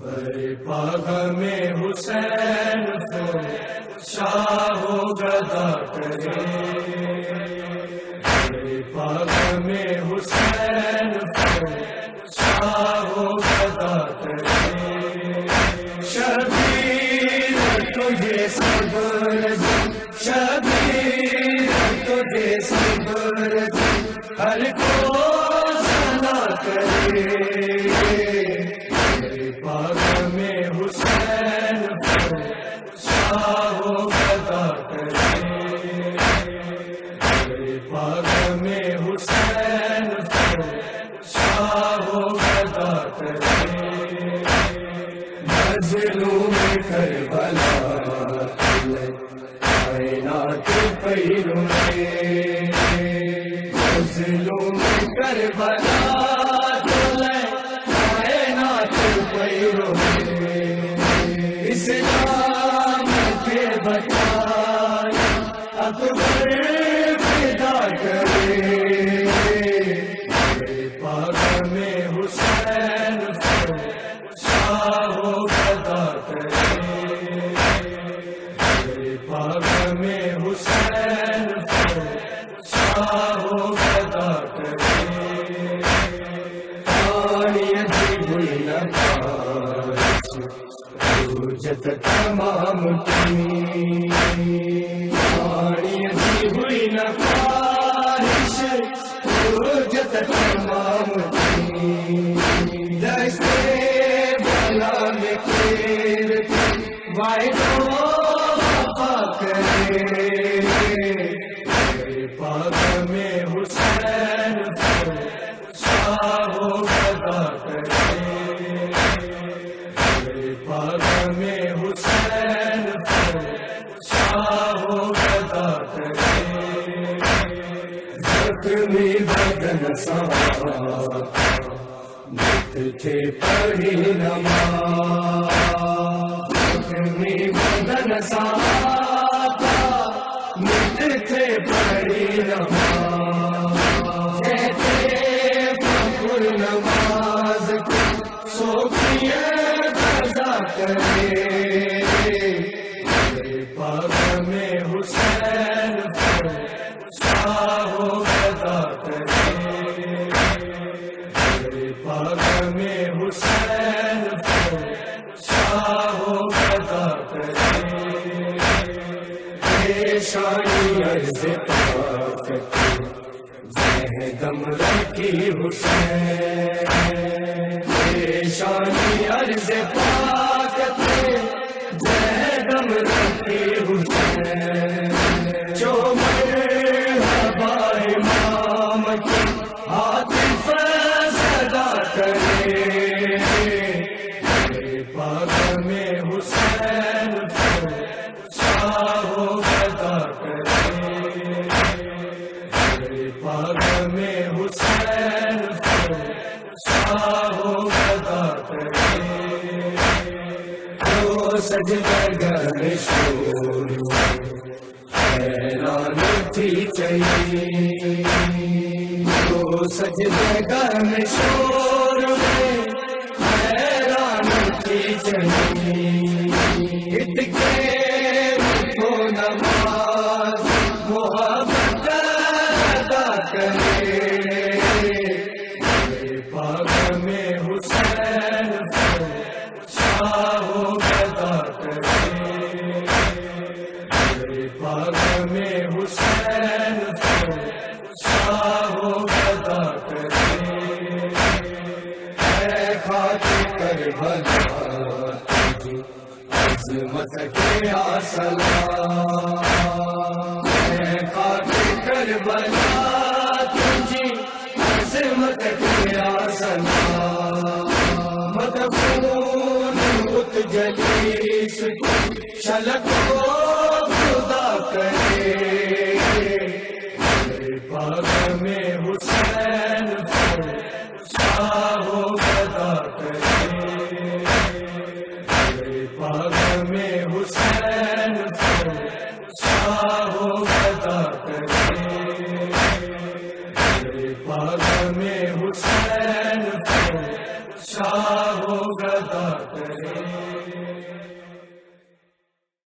پاغ میں حسین کو شاہ و گدا کرے، پاغ میں حسین کو شاہ و گدا کرے، شبیر تجھے صبر دی، شبیر تجھے صبر دی، ہر کو سنا کرے، پاغ میں حسین کو شاہ و گدا کرے، پاغ میں حسین کو شاہ و گدا کرے، مظلوم کربلا کائنات پیروں میں، مظلوم کربلا اسلام کے بچائے اکبر پیدا کرے، پاغ میں حسین کو شاہ و گدا کرے، پاغ میں حسین کو شاہ و گدا کرے، جت تمام کی دی ہوئی نہ خواہش، جت تمام کی دستے بلا میں خیر وعدہ وفا کرے، پاغ میں حسین کو شاہ و گدا کرے، پاغ میں حسین کو شاہ و گدا کرے، زخمی بدن ساتھ مت تھے پڑھی نماز، زخمی بدن ساتھ مت تھے پڑھی نماز، کہتے فخر نماز کو سوکھیے کرے، پاغ میں حسین کو شاہ و گدا کرے، پاغ میں حسین کو شاہ و گدا کرے، پیشانی عرض پاک دم رکھی حسین، پیشانی عرض پاک دم رکھی حسین، جو مرحبا امام کی عاطف صدا کرے، پاغ میں حسین کو شاہ و گدا کرے، پاغ میں حسین کو شاہ و گدا کرے، سجدہ میں شور حیران تھی چلی، تو سجدہ میں شور حیران تھی چلی، اتکے کو نماز محبت ادا کرے، پاغ میں حسین کو شاہ و گدا کرے، پاغ میں حسین کو شاہ و گدا کرے، اے خاک کربلا تجھے عظمت کے آسلام، اے خاک کربلا تجھے عظمت کے آسلام، مدفون جلیس شلک کو خدا کرے، پاغ میں حسین کو شاہ و گدا کرے، پاغ میں حسین کو شاہ و گدا کرے، پاغ میں حسین کو شاہ و گدا